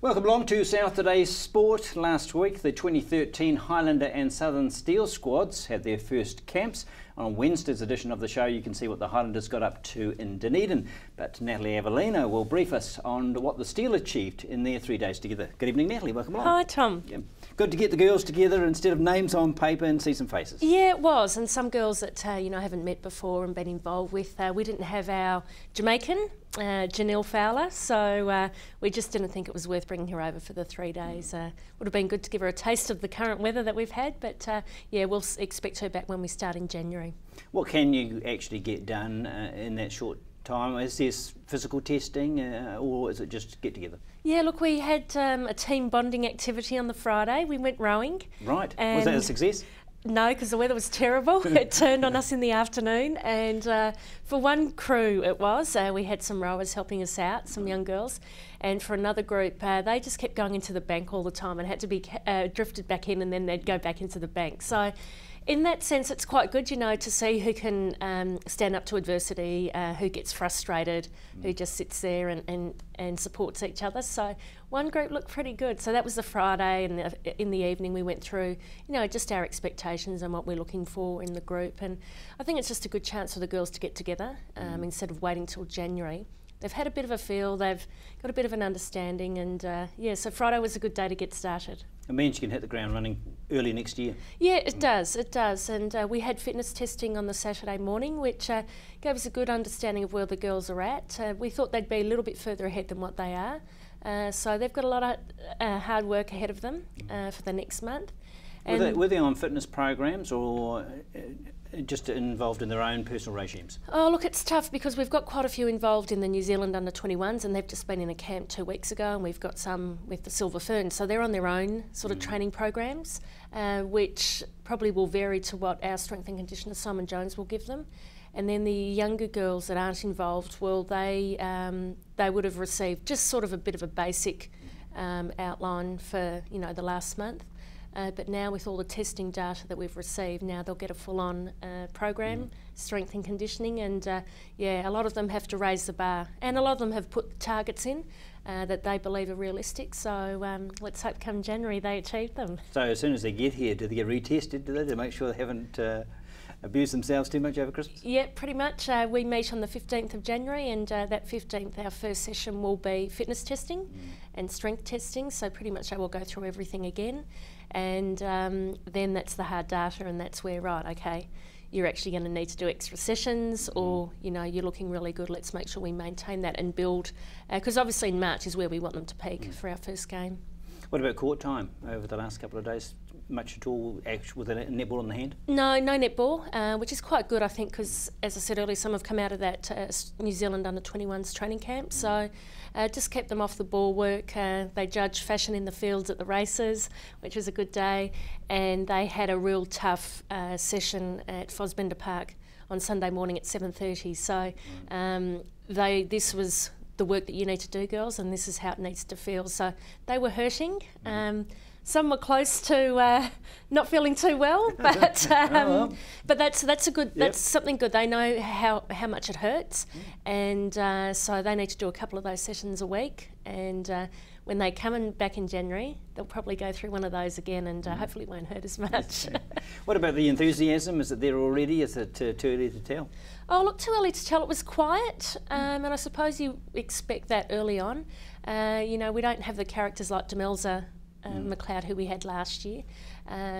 Welcome along to South Today's Sport. Last week, the 2013 Highlander and Southern Steel squads had their first camps. On Wednesday's edition of the show, you can see what the Highlanders got up to in Dunedin. But Natalie Avellino will brief us on what the Steel achieved in their 3 days together. Good evening, Natalie. Welcome along. Hi, Tom. Yeah. Good to get the girls together instead of names on paper and see some faces. Yeah, it was. And some girls that, haven't met before and been involved with. We didn't have our Jamaican, Janelle Fowler, so we just didn't think it was worth bringing her over for the 3 days. Would have been good to give her a taste of the current weather that we've had, but yeah, we'll expect her back when we start in January. What can you actually get done in that short time? Is there physical testing or is it just get together? Yeah, look, we had a team bonding activity on the Friday. We went rowing. Right. Was that a success? No, because the weather was terrible. It turned on us in the afternoon, and for one crew it was. We had some rowers helping us out, some young girls, and for another group, they just kept going into the bank all the time and had to be drifted back in, and then they'd go back into the bank. So in that sense, it's quite good, to see who can stand up to adversity, who gets frustrated, who just sits there and supports each other. So one group looked pretty good. So that was the Friday, and in the evening we went through, just our expectations and what we're looking for in the group. And I think it's just a good chance for the girls to get together instead of waiting till January. They've had a bit of a feel, they've got a bit of an understanding, and yeah, so Friday was a good day to get started. It means you can hit the ground running early next year. Yeah, it does, and we had fitness testing on the Saturday morning, which gave us a good understanding of where the girls are at. We thought they'd be a little bit further ahead than what they are, so they've got a lot of hard work ahead of them for the next month. Were they on fitness programs or just involved in their own personal regimes? Oh, look, it's tough because we've got quite a few involved in the New Zealand under-21s, and they've just been in a camp 2 weeks ago, and we've got some with the Silver Ferns, so they're on their own sort of training programs, which probably will vary to what our strength and conditioner Simon Jones will give them. And then the younger girls that aren't involved, well, they would have received just sort of a bit of a basic outline for the last month. But now with all the testing data that we've received, now they'll get a full-on program, strength and conditioning, and yeah, a lot of them have to raise the bar, and a lot of them have put targets in that they believe are realistic, so let's hope come January they achieve them. So as soon as they get here, do they get retested, to make sure they haven't abused themselves too much over Christmas? Yeah, pretty much. We meet on the 15th of January, and that 15th, our first session will be fitness testing and strength testing, so pretty much I will go through everything again. And then that's the hard data, and that's where, right, okay, you're actually going to need to do extra sessions, or you're looking really good, let's make sure we maintain that and build, because obviously in March is where we want them to peak for our first game. What about court time over the last couple of days? Much at all with a netball in the hand? No netball, which is quite good, I think, because as I said earlier, some have come out of that New Zealand under-21s training camp, so just kept them off the ball work. They judged fashion in the fields at the races, which was a good day, and they had a real tough session at Fosbender Park on Sunday morning at 7:30. So this was the work that you need to do, girls, and this is how it needs to feel. So they were hurting. Some were close to not feeling too well, but but that's a good, that's something good. They know how much it hurts, and so they need to do a couple of those sessions a week. And when they come back in January, they'll probably go through one of those again, and hopefully it won't hurt as much. What about the enthusiasm? Is it there already? Is it too early to tell? Oh, look, too early to tell. It was quiet, and I suppose you expect that early on. We don't have the characters like Demelza McLeod, who we had last year.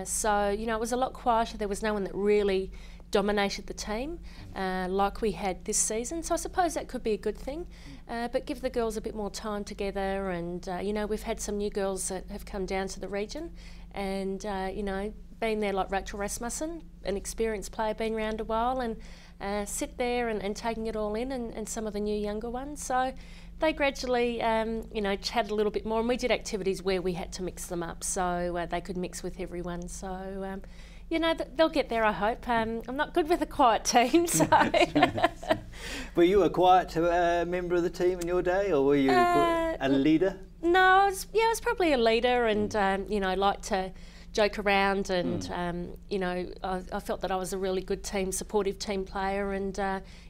So, it was a lot quieter. There was no one that really dominated the team like we had this season. So I suppose that could be a good thing. But give the girls a bit more time together, and, we've had some new girls that have come down to the region, and, been there like Rachel Rasmussen, an experienced player, been around a while, and sit there and taking it all in, and some of the new younger ones. So they gradually, chat a little bit more, and we did activities where we had to mix them up so they could mix with everyone. So, they'll get there, I hope. I'm not good with a quiet team, so... Were you a quiet member of the team in your day, or were you a leader? No, I was probably a leader, and, I like to joke around, and you know, I felt that I was a really good team, supportive team player, and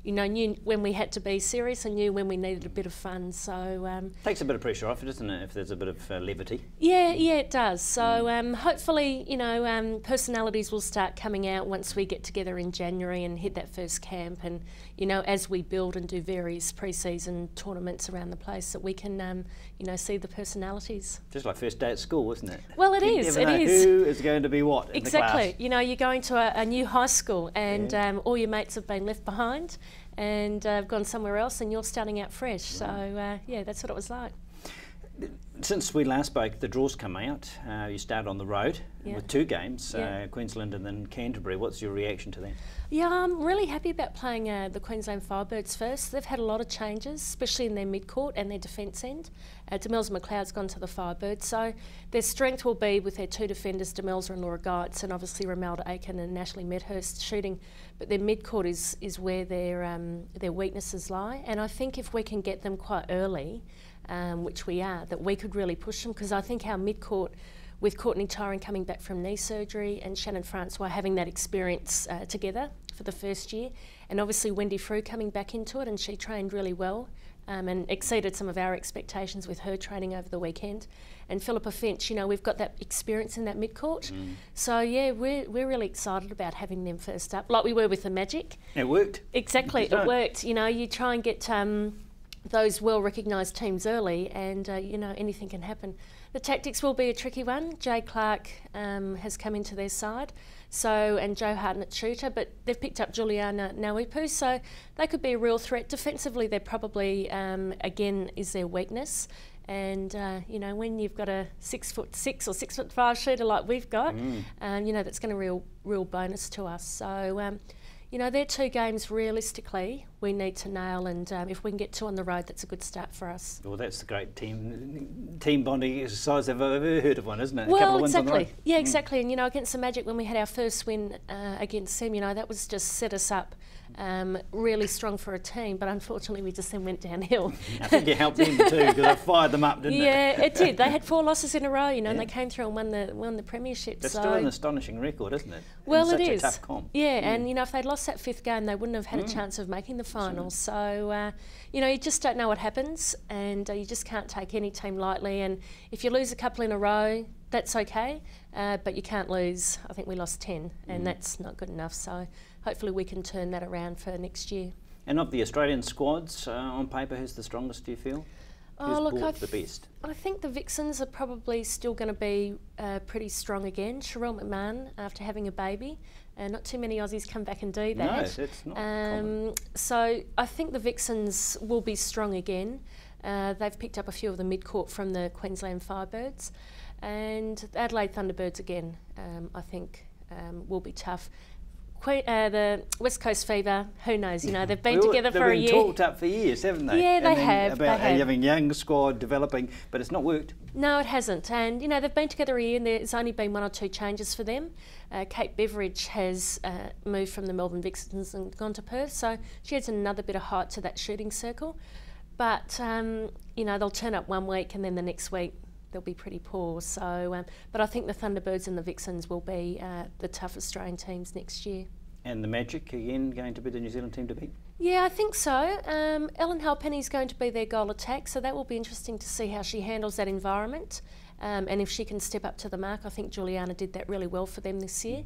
you know, knew when we had to be serious and knew when we needed a bit of fun. So takes a bit of pressure off it, doesn't it, if there's a bit of levity? Yeah, it does. So hopefully, you know, personalities will start coming out once we get together in January and hit that first camp, and you know, as we build and do various pre-season tournaments around the place, that we can, you know, see the personalities. Just like first day at school, isn't it? Well, it is. You never know who is going to be what in the class. Exactly. You know, you're going to a new high school, and all your mates have been left behind and gone somewhere else, and you're starting out fresh. So yeah, that's what it was like. Since we last spoke, the draw's come out. You started on the road with 2 games, Queensland and then Canterbury. What's your reaction to that? Yeah, I'm really happy about playing the Queensland Firebirds first. They've had a lot of changes, especially in their mid-court and their defence end. Demelza McLeod's gone to the Firebirds, so their strength will be with their 2 defenders, Demelza and Laura Geitz, and obviously Romelda Aiken and Natalie Medhurst shooting. But their mid-court is where their weaknesses lie, and I think if we can get them quite early, which we are, that we could really push them, because I think our mid-court, with Courtney Tyron coming back from knee surgery and Shannon Francois having that experience together for the first year, and obviously Wendy Frew coming back into it, and she trained really well and exceeded some of our expectations with her training over the weekend. And Philippa Finch, you know, we've got that experience in that mid-court. So yeah, we're really excited about having them first up, like we were with the Magic. It worked. Exactly, it worked. You know, you try and get those well-recognised teams early, and you know, anything can happen. The tactics will be a tricky one. Jay Clark has come into their side, and Joe Hartnett shooter, but they've picked up Juliana Nauipu, so they could be a real threat. Defensively, they're probably, again, is their weakness. And, you know, when you've got a 6'6" or 6'5" shooter like we've got, you know, that's going to be a real bonus to us. So, you know, they're 2 games realistically we need to nail, and if we can get 2 on the road, that's a good start for us. Well, that's the great team bonding exercise I've ever heard of one, isn't it? Well, a couple of wins on the road. Yeah, exactly. And, you know, against the Magic, when we had our first win against them, you know, that was just set us up really strong for a team, but unfortunately we just then went downhill. I think you helped them too, because it fired them up, didn't it? Yeah, it did. They had 4 losses in a row, you know, and they came through and won the premiership. That's still an astonishing record, isn't it? Well, it is. Such a tough comp. Yeah, and you know, if they'd lost that 5th game, they wouldn't have had a chance of making the finals. So, you know, you just don't know what happens, and you just can't take any team lightly. And if you lose a couple in a row, that's okay, but you can't lose. I think we lost 10, and that's not good enough. So hopefully we can turn that around for next year. And of the Australian squads, on paper, who's the strongest, do you feel? Who's brought the best? I think the Vixens are probably still going to be pretty strong again. Sherelle McMahon, after having a baby, not too many Aussies come back and do that. No, it's not common. So I think the Vixens will be strong again. They've picked up a few of the mid-court from the Queensland Firebirds, and the Adelaide Thunderbirds again, I think will be tough. The West Coast Fever, who knows? You know, they've been together for a year. They've been talked up for years, haven't they? Yeah, they have. About having young squad developing, but it's not worked. No, it hasn't. And, you know, they've been together a year, and there's only been 1 or 2 changes for them. Kate Beveridge has moved from the Melbourne Vixens and gone to Perth, so she adds another bit of height to that shooting circle. But, you know, they'll turn up one week, and then the next week they'll be pretty poor. So, but I think the Thunderbirds and the Vixens will be the tough Australian teams next year. And the Magic, again, going to be the New Zealand team to beat? Yeah, I think so. Ellen Halpenny's going to be their goal attack, so that will be interesting to see how she handles that environment, and if she can step up to the mark. I think Juliana did that really well for them this year.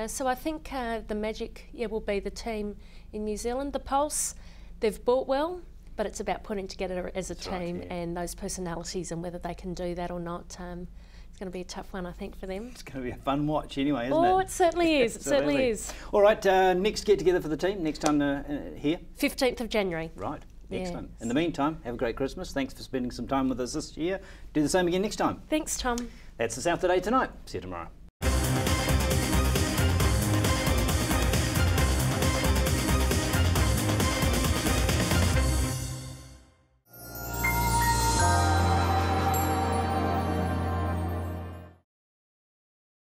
So I think the Magic, will be the team in New Zealand. The Pulse, they've bought well, but it's about putting together as a team and those personalities and whether they can do that or not. It's going to be a tough one, I think, for them. It's going to be a fun watch anyway, isn't it? Oh, it certainly is. It certainly is. All right, next get together for the team, next time here? 15th of January. Right, excellent. In the meantime, have a great Christmas. Thanks for spending some time with us this year. Do the same again next time. Thanks, Tom. That's the South Today tonight. See you tomorrow.